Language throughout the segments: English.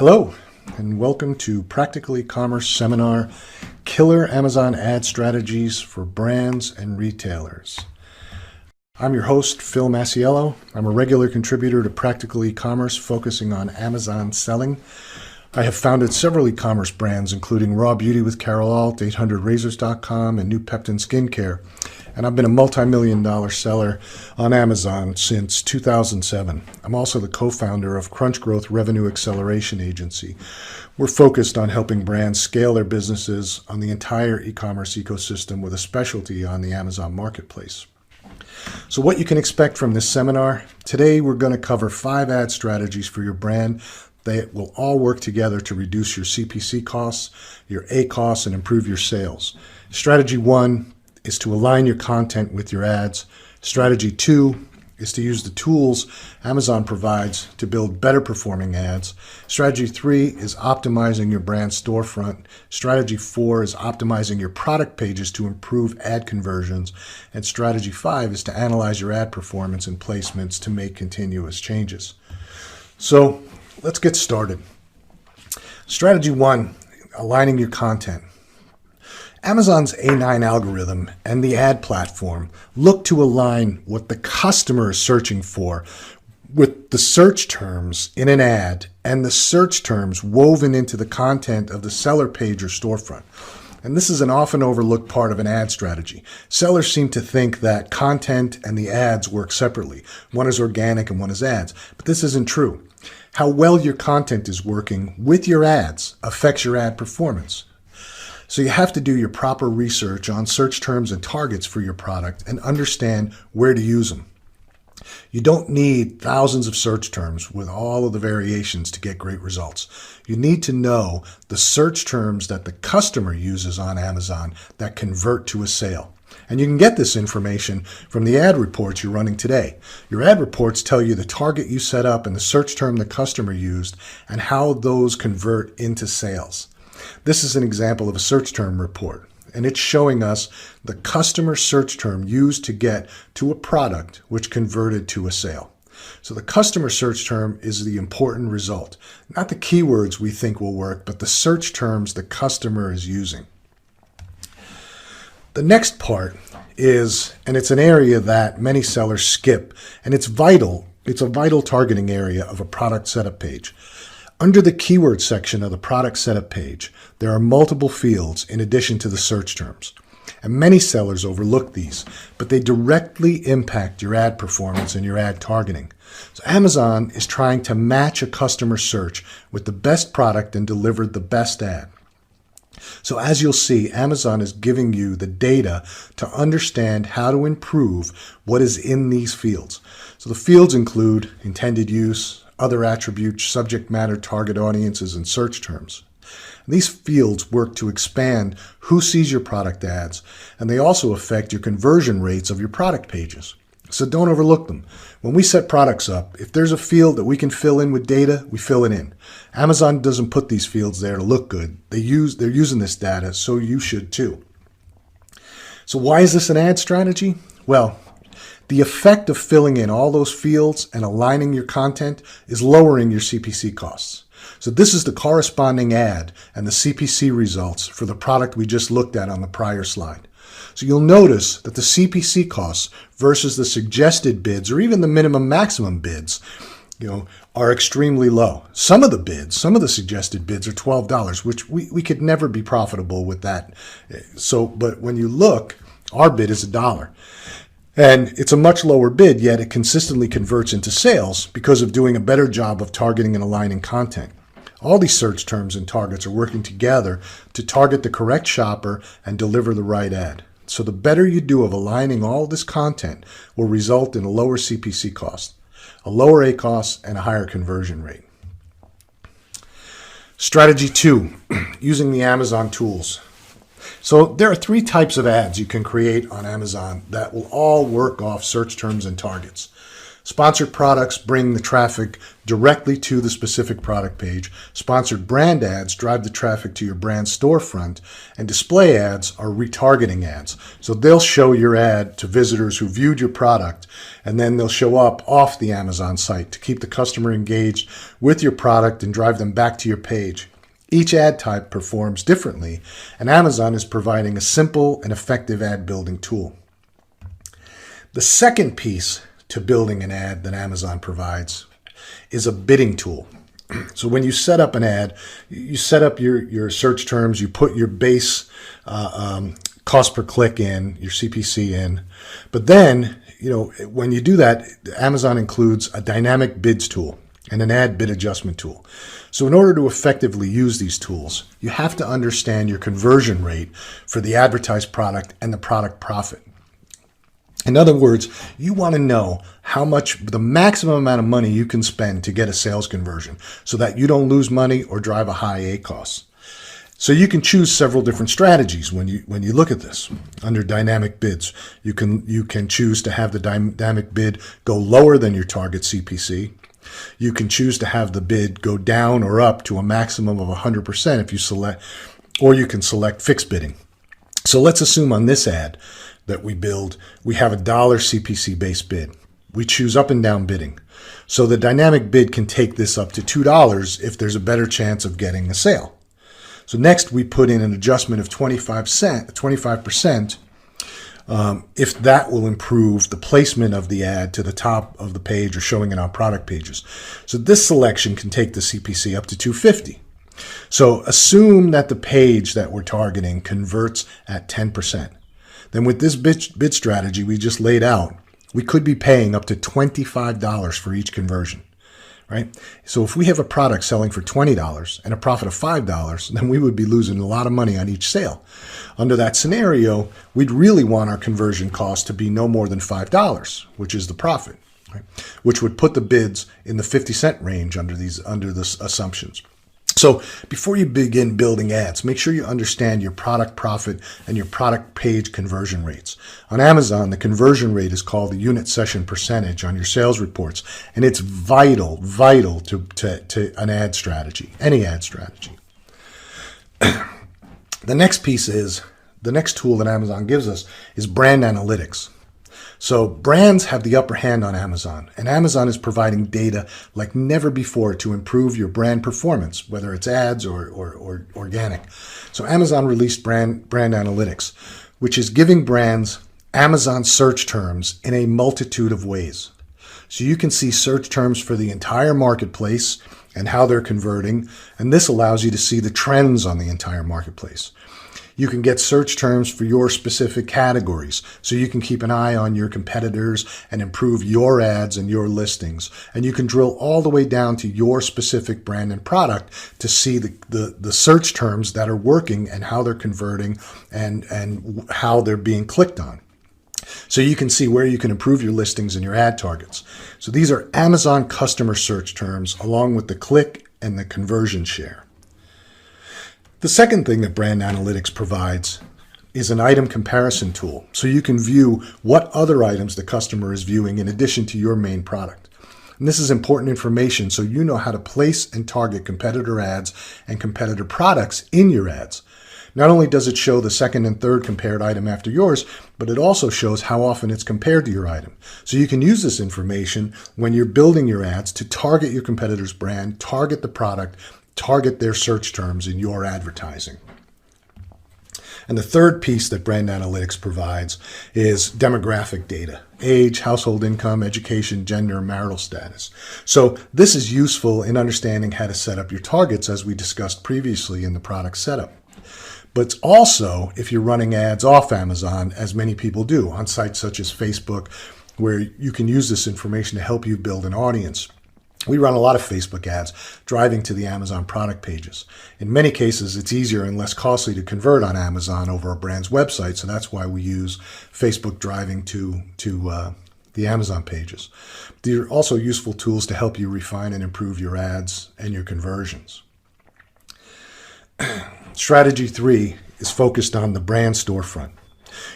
Hello, and welcome to Practical E-commerce Seminar, Killer Amazon Ad Strategies for Brands and Retailers. I'm your host, Phil Masiello. I'm a regular contributor to Practical E-commerce, focusing on Amazon selling. I have founded several e-commerce brands, including Raw Beauty with Carol Alt, 800razors.com, and New Peptin Skincare. And I've been a multi-million-dollar seller on Amazon since 2007. I'm also the co-founder of Crunch Growth Revenue Acceleration Agency. We're focused on helping brands scale their businesses on the entire e-commerce ecosystem with a specialty on the Amazon marketplace. So what you can expect from this seminar, today we're going to cover 5 ad strategies for your brand. They will all work together to reduce your CPC costs, your A costs, and improve your sales. Strategy 1 is to align your content with your ads. Strategy 2 is to use the tools Amazon provides to build better performing ads. Strategy 3 is optimizing your brand storefront. Strategy 4 is optimizing your product pages to improve ad conversions. And strategy 5 is to analyze your ad performance and placements to make continuous changes. So let's get started. Strategy 1, aligning your content. Amazon's A9 algorithm and the ad platform look to align what the customer is searching for with the search terms in an ad and the search terms woven into the content of the seller page or storefront. And this is an often overlooked part of an ad strategy. Sellers seem to think that content and the ads work separately. One is organic and one is ads, but this isn't true. How well your content is working with your ads affects your ad performance. So you have to do your proper research on search terms and targets for your product and understand where to use them. You don't need thousands of search terms with all of the variations to get great results. You need to know the search terms that the customer uses on Amazon that convert to a sale. And you can get this information from the ad reports you're running today. Your ad reports tell you the target you set up and the search term the customer used and how those convert into sales. This is an example of a search term report, and it's showing us the customer search term used to get to a product which converted to a sale. So the customer search term is the important result, not the keywords we think will work, but the search terms the customer is using. The next part is, and it's an area that many sellers skip, and it's vital. It's a vital targeting area of a product setup page. Under the keyword section of the product setup page, there are multiple fields in addition to the search terms. And many sellers overlook these, but they directly impact your ad performance and your ad targeting. So Amazon is trying to match a customer search with the best product and deliver the best ad. So as you'll see, Amazon is giving you the data to understand how to improve what is in these fields. So the fields include intended use, other attributes, subject matter, target audiences, and search terms. These fields work to expand who sees your product ads, and they also affect your conversion rates of your product pages. So don't overlook them. When we set products up, if there's a field that we can fill in with data, we fill it in. Amazon doesn't put these fields there to look good. They're using this data, so you should too. So why is this an ad strategy? Well, the effect of filling in all those fields and aligning your content is lowering your CPC costs. So this is the corresponding ad and the CPC results for the product we just looked at on the prior slide. So you'll notice that the CPC costs versus the suggested bids or even the minimum maximum bids, are extremely low. Some of the suggested bids are $12, which we could never be profitable with that. But when you look, our bid is $1. And it's a much lower bid, yet it consistently converts into sales because of doing a better job of targeting and aligning content. All these search terms and targets are working together to target the correct shopper and deliver the right ad. So the better you do of aligning all this content will result in a lower CPC cost, a lower A cost, and a higher conversion rate. Strategy 2, using the Amazon tools. So there are 3 types of ads you can create on Amazon that will all work off search terms and targets. Sponsored products bring the traffic directly to the specific product page. Sponsored brand ads drive the traffic to your brand storefront. And display ads are retargeting ads. So they'll show your ad to visitors who viewed your product, and then they'll show up off the Amazon site to keep the customer engaged with your product and drive them back to your page. Each ad type performs differently, and Amazon is providing a simple and effective ad building tool. The second piece to building an ad that Amazon provides is a bidding tool. So when you set up an ad, you set up your search terms, you put your base cost per click in, your CPC in, but then, when you do that, Amazon includes a dynamic bids tool and an ad bid adjustment tool. So in order to effectively use these tools, you have to understand your conversion rate for the advertised product and the product profit. In other words, you want to know how much, the maximum amount of money you can spend to get a sales conversion so that you don't lose money or drive a high A cost. So you can choose several different strategies when you look at this. Under dynamic bids, you can choose to have the dynamic bid go lower than your target CPC. You can choose to have the bid go down or up to a maximum of 100% if you select, or you can select fixed bidding. So let's assume on this ad that we build, we have a $1 CPC based bid. We choose up and down bidding. So the dynamic bid can take this up to $2 if there's a better chance of getting a sale. So next we put in an adjustment of 25%, if that will improve the placement of the ad to the top of the page or showing it on product pages. So this selection can take the CPC up to $2.50. So assume that the page that we're targeting converts at 10%. Then with this bid strategy we just laid out, we could be paying up to $25 for each conversion, right? So if we have a product selling for $20 and a profit of $5, then we would be losing a lot of money on each sale. Under that scenario, we'd really want our conversion cost to be no more than $5, which is the profit, right? Which would put the bids in the 50-cent range under these assumptions. So before you begin building ads, make sure you understand your product profit and your product page conversion rates. On Amazon, the conversion rate is called the unit session percentage on your sales reports, and it's vital to an ad strategy, any ad strategy. The next piece is, the next tool that Amazon gives us is brand analytics. So brands have the upper hand on Amazon, and Amazon is providing data like never before to improve your brand performance, whether it's ads or organic. So Amazon released brand analytics, which is giving brands Amazon search terms in a multitude of ways. So you can see search terms for the entire marketplace and how they're converting, and this allows you to see the trends on the entire marketplace. You can get search terms for your specific categories, so you can keep an eye on your competitors and improve your ads and your listings. And you can drill all the way down to your specific brand and product to see the search terms that are working and how they're converting and how they're being clicked on. So you can see where you can improve your listings and your ad targets. So these are Amazon customer search terms along with the click and the conversion share. The second thing that brand analytics provides is an item comparison tool, so you can view what other items the customer is viewing in addition to your main product. And this is important information so you know how to place and target competitor ads and competitor products in your ads. Not only does it show the second and third compared item after yours, but it also shows how often it's compared to your item. So you can use this information when you're building your ads to target your competitor's brand, target the product, target their search terms in your advertising. And the third piece that brand analytics provides is demographic data: age, household income, education, gender, marital status. So this is useful in understanding how to set up your targets, as we discussed previously in the product setup. But it's also if you're running ads off Amazon, as many people do, on sites such as Facebook, where you can use this information to help you build an audience. We run a lot of Facebook ads driving to the Amazon product pages. In many cases, it's easier and less costly to convert on Amazon over a brand's website, so that's why we use Facebook driving to the Amazon pages. These are also useful tools to help you refine and improve your ads and your conversions. Strategy 3 is focused on the brand storefront.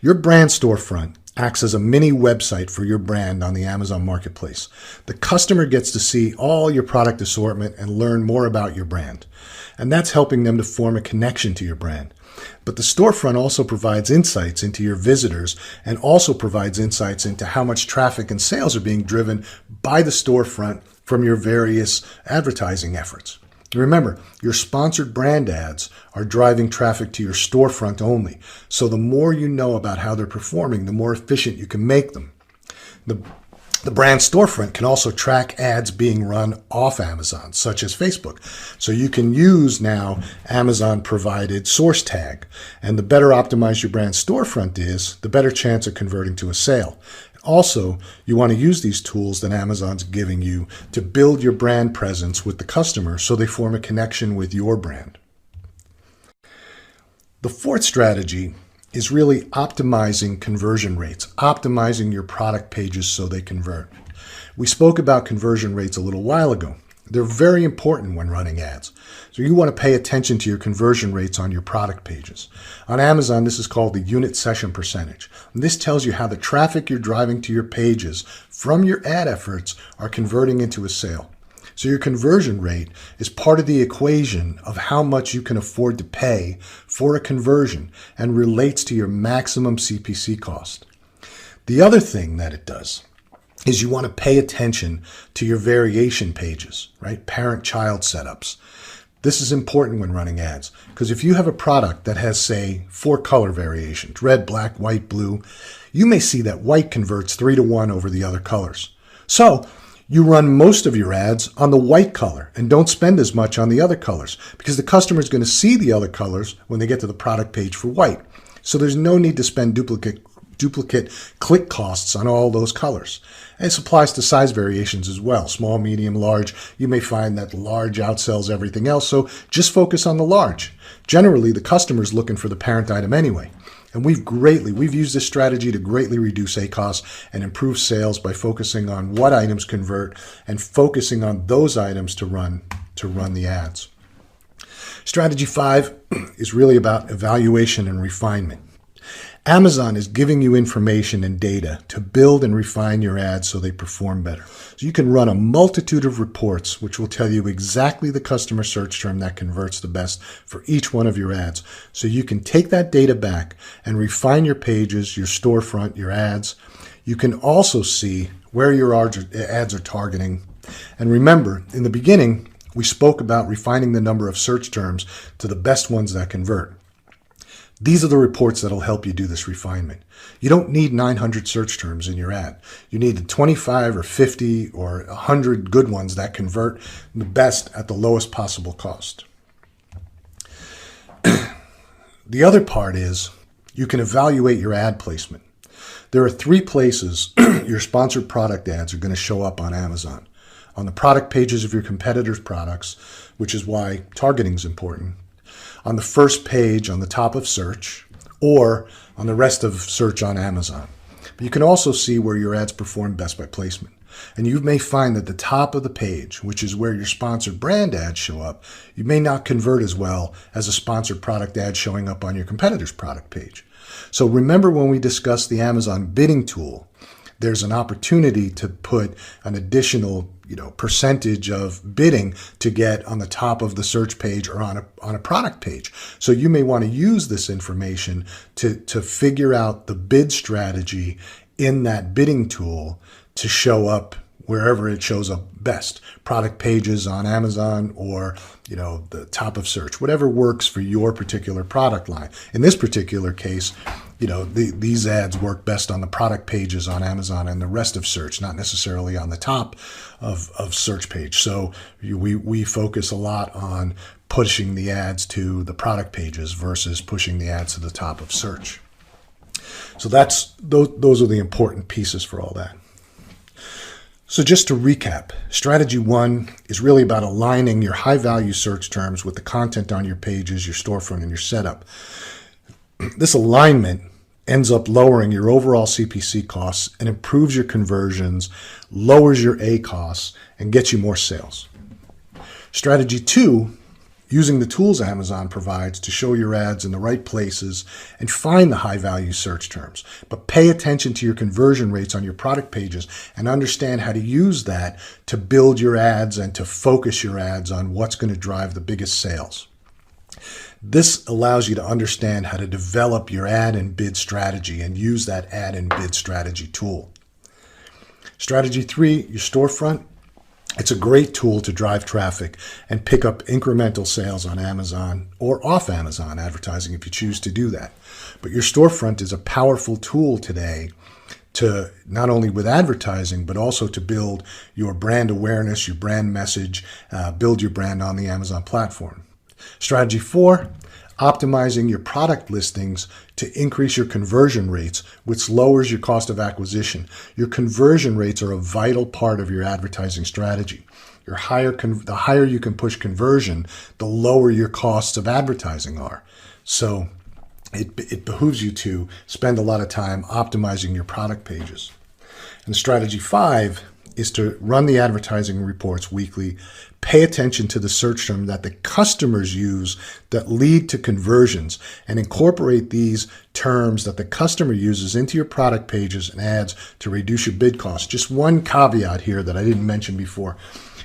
Your brand storefront acts as a mini website for your brand on the Amazon Marketplace. The customer gets to see all your product assortment and learn more about your brand. And that's helping them to form a connection to your brand. But the storefront also provides insights into your visitors and also provides insights into how much traffic and sales are being driven by the storefront from your various advertising efforts. Remember, your sponsored brand ads are driving traffic to your storefront only. So the more you know about how they're performing, the more efficient you can make them. The brand storefront can also track ads being run off Amazon, such as Facebook. So you can use now Amazon provided source tag. And the better optimized your brand storefront is, the better chance of converting to a sale. Also, you want to use these tools that Amazon's giving you to build your brand presence with the customer so they form a connection with your brand. The fourth strategy is really optimizing conversion rates, optimizing your product pages so they convert. We spoke about conversion rates a little while ago. They're very important when running ads. So you want to pay attention to your conversion rates on your product pages. On Amazon, this is called the unit session percentage. And this tells you how the traffic you're driving to your pages from your ad efforts are converting into a sale. So your conversion rate is part of the equation of how much you can afford to pay for a conversion and relates to your maximum CPC cost. The other thing that it does is you want to pay attention to your variation pages, right? Parent-child setups. This is important when running ads because if you have a product that has, say, 4 color variations, red, black, white, blue, you may see that white converts 3-to-1 over the other colors. So you run most of your ads on the white color and don't spend as much on the other colors because the customer is going to see the other colors when they get to the product page for white. So there's no need to spend duplicate click costs on all those colors. And this applies to size variations as well. Small, medium, large. You may find that large outsells everything else, so just focus on the large. Generally, the customer's looking for the parent item anyway. And we've used this strategy to greatly reduce ACoS and improve sales by focusing on what items convert and focusing on those items to run the ads. Strategy 5 is really about evaluation and refinement. Amazon is giving you information and data to build and refine your ads so they perform better. So you can run a multitude of reports which will tell you exactly the customer search term that converts the best for each one of your ads. So you can take that data back and refine your pages, your storefront, your ads. You can also see where your ads are targeting. And remember, in the beginning, we spoke about refining the number of search terms to the best ones that convert. These are the reports that will help you do this refinement. You don't need 900 search terms in your ad. You need 25 or 50 or 100 good ones that convert the best at the lowest possible cost. The other part is you can evaluate your ad placement. There are 3 places your sponsored product ads are going to show up on Amazon. On the product pages of your competitors' products, which is why targeting is important. On the first page on the top of search, or on the rest of search on Amazon. But you can also see where your ads perform best by placement. And you may find that the top of the page, which is where your sponsored brand ads show up, you may not convert as well as a sponsored product ad showing up on your competitor's product page. So remember when we discussed the Amazon bidding tool, there's an opportunity to put an additional percentage of bidding to get on the top of the search page or on a product page. So you may want to use this information to figure out the bid strategy in that bidding tool to show up wherever it shows up best. Product pages on Amazon or the top of search, whatever works for your particular product line. In this particular case, these ads work best on the product pages on Amazon and the rest of search, not necessarily on the top of search page. So we focus a lot on pushing the ads to the product pages versus pushing the ads to the top of search. So those are the important pieces for all that. So just to recap, strategy 1 is really about aligning your high-value search terms with the content on your pages, your storefront, and your setup. This alignment ends up lowering your overall CPC costs and improves your conversions, lowers your ACoS, and gets you more sales. Strategy 2 using the tools Amazon provides to show your ads in the right places and find the high-value search terms. But pay attention to your conversion rates on your product pages and understand how to use that to build your ads and to focus your ads on what's going to drive the biggest sales. This allows you to understand how to develop your ad and bid strategy and use that ad and bid strategy tool. Strategy 3, your storefront. It's a great tool to drive traffic and pick up incremental sales on Amazon or off Amazon advertising if you choose to do that. But your storefront is a powerful tool today to not only with advertising, but also to build your brand awareness, your brand message, build your brand on the Amazon platform. Strategy 4, optimizing your product listings to increase your conversion rates, which lowers your cost of acquisition. Your conversion rates are a vital part of your advertising strategy. The higher you can push conversion, the lower your costs of advertising are. So it behooves you to spend a lot of time optimizing your product pages. And strategy 5 is to run the advertising reports weekly. Pay attention to the search term that the customers use that lead to conversions and incorporate these terms that the customer uses into your product pages and ads to reduce your bid costs. Just one caveat here that I didn't mention before.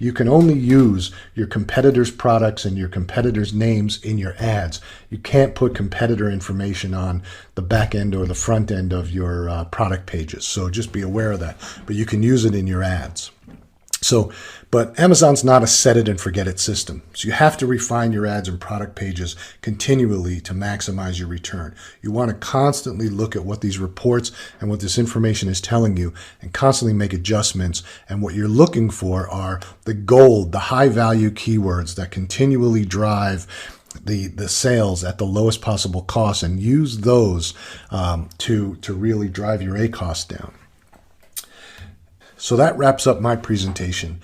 You can only use your competitors' products and your competitors' names in your ads. You can't put competitor information on the back end or the front end of your product pages. So just be aware of that. But you can use it in your ads. But Amazon's not a set it and forget it system. So you have to refine your ads and product pages continually to maximize your return. You want to constantly look at what these reports and what this information is telling you and constantly make adjustments. And what you're looking for are the gold, the high value keywords that continually drive the sales at the lowest possible cost, and use those to really drive your ACoS down. So that wraps up my presentation.